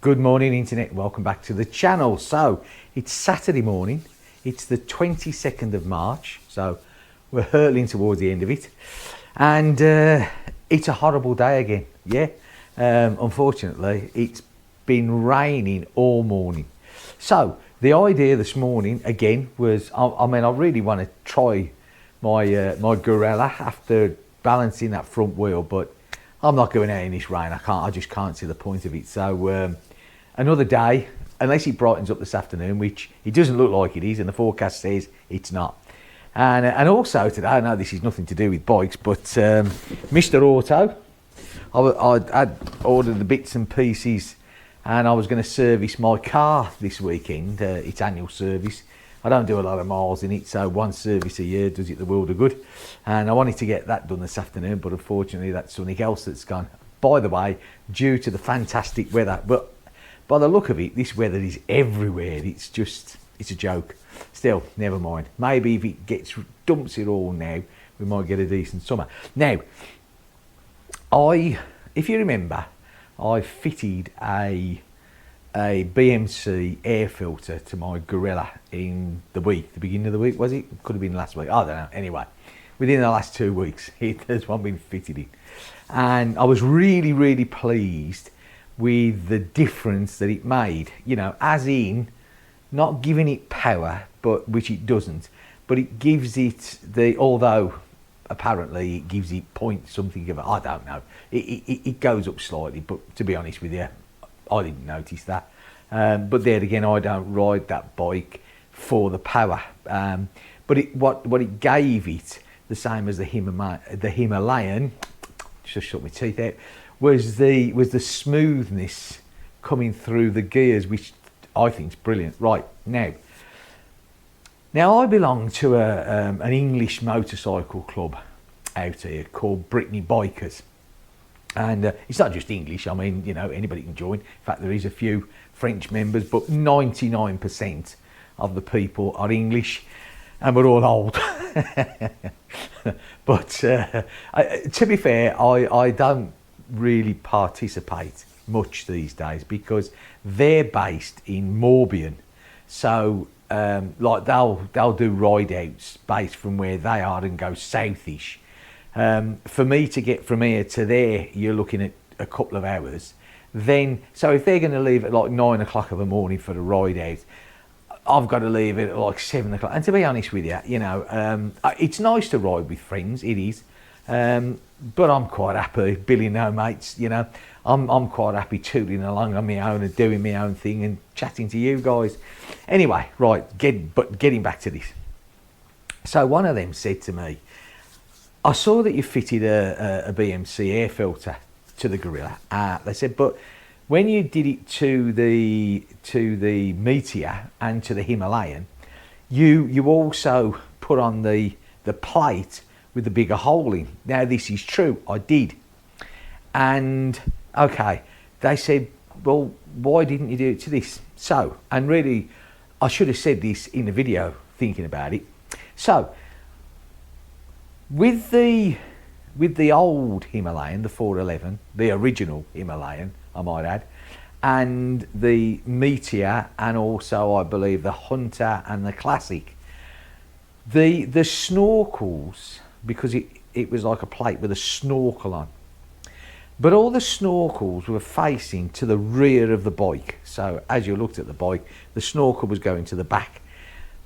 Good morning, Internet. Welcome back to the channel. So it's Saturday morning. It's the 22nd of March. So we're hurtling towards the end of it. And it's a horrible day again. Yeah. Unfortunately, it's been raining all morning. So the idea this morning, again, was, I really want to try my Guerrilla after balancing that front wheel, but I'm not going out in this rain. I just can't see the point of it. So another day, unless it brightens up this afternoon, which it doesn't look like it is, and the forecast says it's not. And also today, I know this is nothing to do with bikes, but Mr. Auto, I'd ordered the bits and pieces, and I was going to service my car this weekend, its annual service. I don't do a lot of miles in it, so one service a year does it the world of good. And I wanted to get that done this afternoon, but unfortunately that's something else that's gone. By the way, due to the fantastic weather, but by the look of it, this weather is everywhere. It's a joke. Still, never mind. Maybe if it dumps it all now, we might get a decent summer. Now, if you remember, I fitted a BMC air filter to my Guerrilla in the beginning of the week, was it? Could have been last week, I don't know. Anyway, within the last 2 weeks, there's one been fitted in. And I was really, really pleased with the difference that it made, you know, as in not giving it power, but which it doesn't, but it gives it although apparently it gives it point something of, I don't know, it goes up slightly, but to be honest with you, I didn't notice that. But there again, I don't ride that bike for the power. But what it gave it, the same as the Himalayan, just shut my teeth out, was the smoothness coming through the gears, which I think is brilliant. Right, now I belong to an English motorcycle club out here called Brittany Bikers. And it's not just English, I mean, you know, anybody can join. In fact, there is a few French members, but 99% of the people are English, and we're all old. But to be fair, I don't really participate much these days because they're based in Morbihan. So like they'll do ride outs based from where they are and go southish. For me to get from here to there, you're looking at a couple of hours. Then, so if they're going to leave at like 9 o'clock in the morning for the ride out, I've got to leave it at like 7 o'clock. And to be honest with you, you know, it's nice to ride with friends, it is. But I'm quite happy, Billy no mates, you know. I'm quite happy tooting along on my own and doing my own thing and chatting to you guys. Anyway, right, getting back to this. So one of them said to me, I saw that you fitted a BMC air filter to the Guerrilla. They said, but when you did it to the Meteor and to the Himalayan, you also put on the plate with the bigger hole in. Now this is true, I did. And okay, they said, well, why didn't you do it to this? So, and really, I should have said this in the video thinking about it. So, with the old Himalayan, the 411, the original Himalayan, I might add, and the Meteor, and also I believe the Hunter and the Classic, the snorkels, because it was like a plate with a snorkel on, but all the snorkels were facing to the rear of the bike. So as you looked at the bike, the snorkel was going to the back,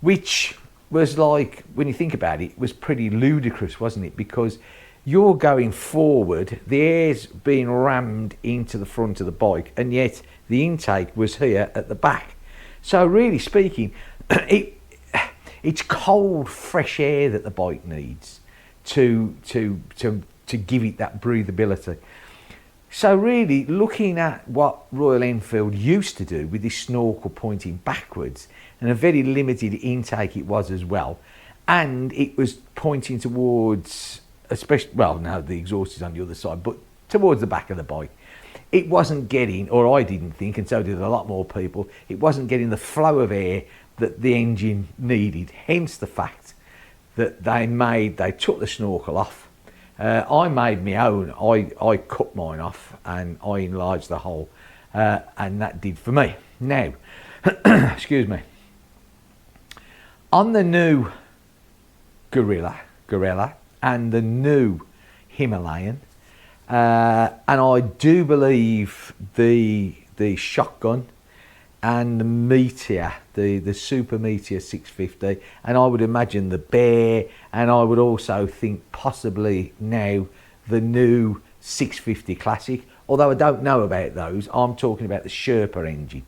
which was like, when you think about it, was pretty ludicrous, wasn't it? Because you're going forward, the air's being rammed into the front of the bike, and yet the intake was here at the back. So really speaking, it's cold, fresh air that the bike needs to give it that breathability. So really, looking at what Royal Enfield used to do with this snorkel pointing backwards, and a very limited intake it was as well, and it was pointing towards, especially, well, no, the exhaust is on the other side, but towards the back of the bike, it wasn't getting, or I didn't think, and so did a lot more people, it wasn't getting the flow of air that the engine needed. Hence the fact that they took the snorkel off. I made my own. I cut mine off and I enlarged the hole, and that did for me. Now, excuse me. On the new Guerrilla and the new Himalayan, and I do believe the shotgun and the Meteor, the Super Meteor 650, and I would imagine the Bear, and I would also think possibly now the new 650 Classic, although I don't know about those. I'm talking about the Sherpa engine.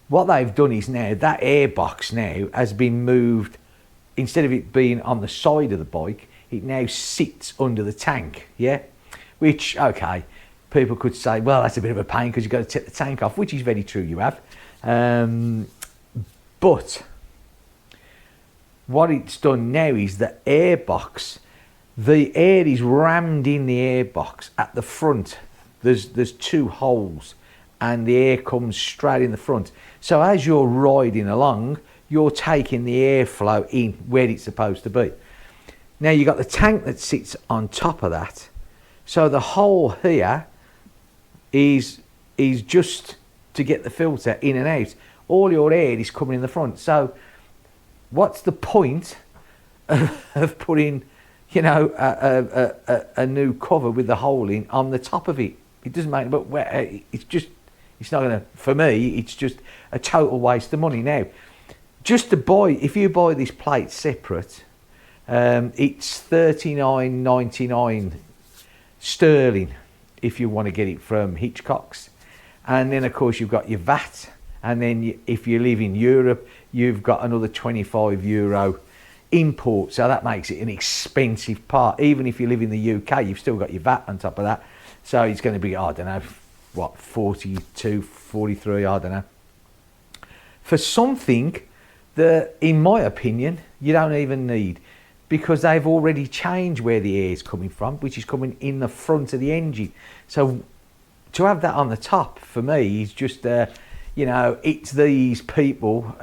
What they've done is now that airbox now has been moved. Instead of it being on the side of the bike, it now sits under the tank, yeah? Which, okay, people could say, well, that's a bit of a pain because you've got to take the tank off, which is very true, you have. But what it's done now is the airbox, the air is rammed in the airbox at the front. There's two holes and the air comes straight in the front. So as you're riding along, you're taking the airflow in where it's supposed to be. Now you've got the tank that sits on top of that. So the hole here is just to get the filter in and out. All your air is coming in the front. So what's the point of putting, you know, a new cover with the hole in on the top of it? It doesn't make, but it's not going to, for me, it's just a total waste of money. Now, just to buy, if you buy this plate separate, it's $39.99 sterling if you want to get it from Hitchcock's. And then, of course, you've got your VAT. And then if you live in Europe, you've got another €25 import. So that makes it an expensive part. Even if you live in the UK, you've still got your VAT on top of that. So it's going to be, I don't know, what, 42, 43, I don't know. For something that, in my opinion, you don't even need, because they've already changed where the air is coming from, which is coming in the front of the engine. So to have that on the top, for me, is just, you know, it's these people,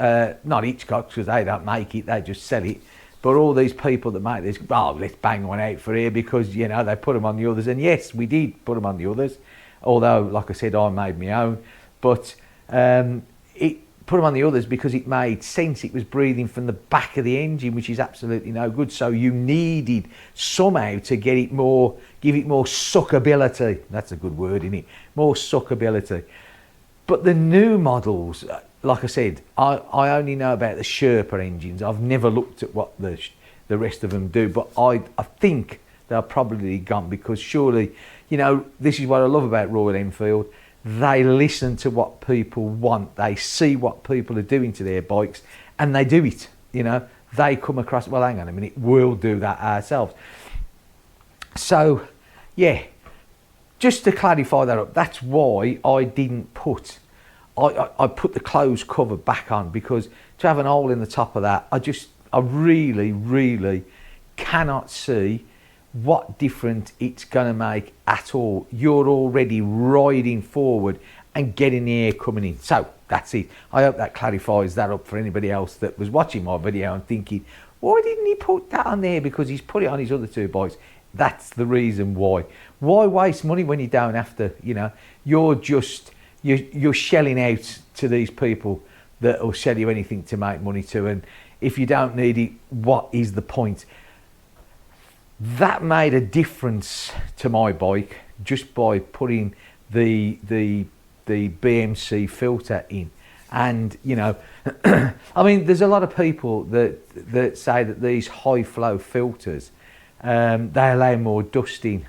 not Hitchcock's because they don't make it, they just sell it, but all these people that make this, oh, let's bang one out for here because, you know, they put them on the others. And yes, we did put them on the others, although, like I said, I made my own. But it put them on the others because it made sense. It was breathing from the back of the engine, which is absolutely no good. So you needed somehow to get it more, give it more suckability. That's a good word, isn't it? More suckability. But the new models, like I said, I only know about the Sherpa engines. I've never looked at what the rest of them do, but I think they're probably gone, because surely, you know, this is what I love about Royal Enfield. They listen to what people want. They see what people are doing to their bikes and they do it. You know, they come across, well, hang on a minute, we'll do that ourselves. So, yeah, just to clarify that up, that's why I didn't put, I put the closed cover back on, because to have an hole in the top of that, I really, really cannot see what difference it's going to make at all. You're already riding forward and getting the air coming in. So that's it. I hope that clarifies that up for anybody else that was watching my video and thinking, why didn't he put that on there? Because he's put it on his other two bikes. That's the reason why. Why waste money when you don't have to? You know, you're shelling out to these people that will sell you anything to make money to, and if you don't need it, what is the point? That made a difference to my bike just by putting the BMC filter in. And, you know, I mean, there's a lot of people that say that these high flow filters, they allow more dust in.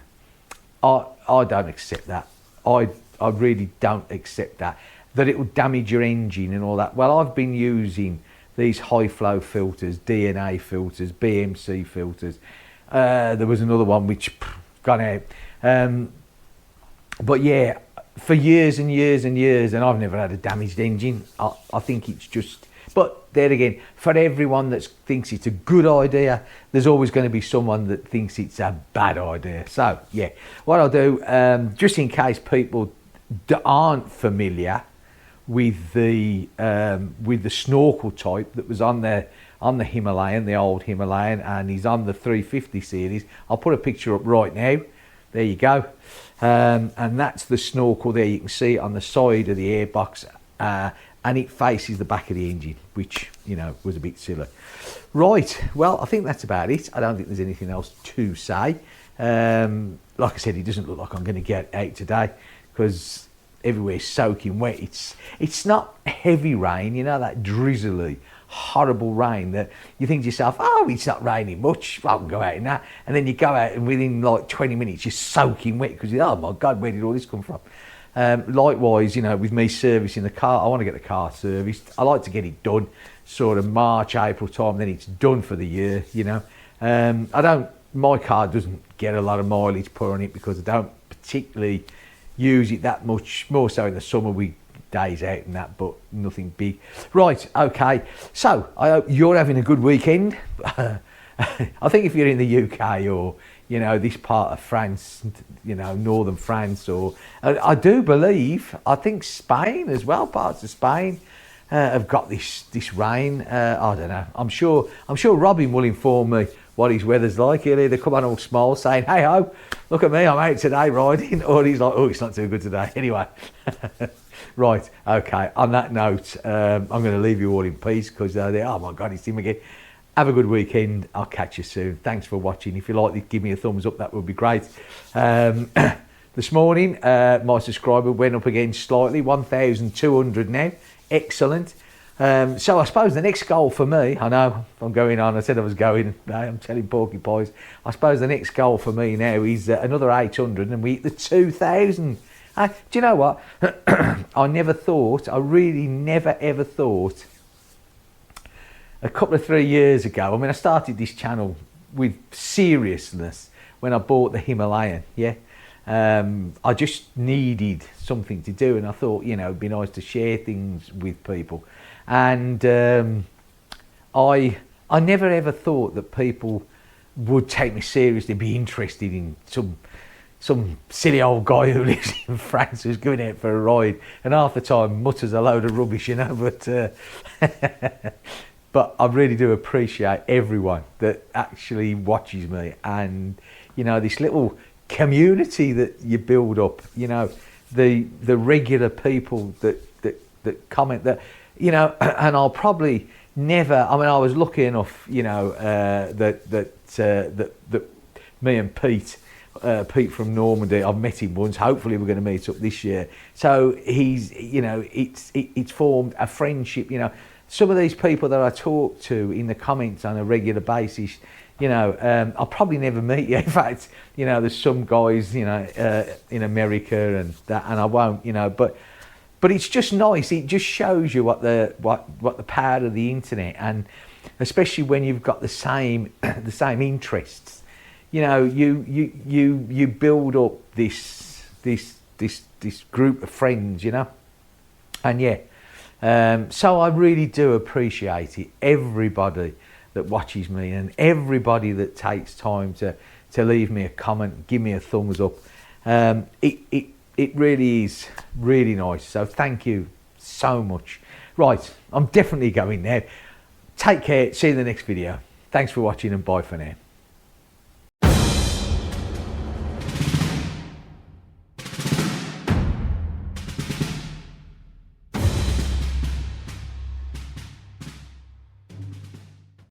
I don't accept that. I really don't accept that it will damage your engine and all that. Well, I've been using these high flow filters, DNA filters, BMC filters. There was another one which gone out. But yeah, for years and years and years, and I've never had a damaged engine. I think it's just, but there again, for everyone that thinks it's a good idea, there's always going to be someone that thinks it's a bad idea. So yeah, what I'll do, just in case people aren't familiar with the snorkel type that was on the Himalayan, the old Himalayan, and he's on the 350 series. I'll put a picture up right now there you go. And that's the snorkel there. You can see it on the side of the airbox, and it faces the back of the engine, which, you know, was a bit silly. Right, well, I think that's about it. I don't think there's anything else to say. Like I said, it doesn't look like I'm going to get out today because everywhere's soaking wet. It's not heavy rain, you know, that drizzly, horrible rain that you think to yourself, oh, it's not raining much, I can go out in that. And then you go out and within like 20 minutes you're soaking wet because oh my God, where did all this come from? Likewise, you know, with me servicing the car, I want to get the car serviced. I like to get it done sort of March, April time, then it's done for the year, you know. My car doesn't get a lot of mileage put on it because I don't particularly use it that much, more so in the summer we days out and that, but nothing big. Right, okay, so I hope you're having a good weekend. I think if you're in the UK or, you know, this part of France, you know, northern France, or I do believe, I think Spain as well, parts of Spain have got this rain. I don't know. I'm sure Robin will inform me what his weather's like. He'll either come on all small saying, hey ho, look at me, I'm out today riding, or he's like, oh, it's not too good today. Anyway, right, okay, on that note, I'm going to leave you all in peace because oh my God, it's him again. Have a good weekend. I'll catch you soon. Thanks for watching. If you like it, give me a thumbs up. That would be great. This morning, my subscriber went up again slightly, 1,200 now. Excellent. So I suppose the next goal for me, I know I'm going on, I said I was going, I'm telling porcupines. I suppose the next goal for me now is another 800 and we hit the 2,000. Do you know what? I really never ever thought, a couple of 3 years ago, I mean, I started this channel with seriousness when I bought the Himalayan, yeah. I just needed something to do and I thought, you know, it'd be nice to share things with people. And I never ever thought that people would take me seriously, be interested in some silly old guy who lives in France who's going out for a ride and half the time mutters a load of rubbish, you know, but I really do appreciate everyone that actually watches me and, you know, this little community that you build up, you know, the regular people that comment that, you know, and I'll probably never, I mean, I was lucky enough, you know, that me and Pete from Normandy, I've met him once, hopefully we're going to meet up this year. So he's, you know, it's formed a friendship, you know. Some of these people that I talk to in the comments on a regular basis, you know, I'll probably never meet you. In fact, you know, there's some guys, you know, in America and that, and I won't, you know, but it's just nice. It just shows you what the power of the internet, and especially when you've got the same interests, you know, you build up this group of friends, you know, and yeah. So I really do appreciate it, everybody that watches me and everybody that takes time to leave me a comment, give me a thumbs up. It really is really nice. So thank you so much. Right, I'm definitely going now. Take care, see you in the next video. Thanks for watching and bye for now.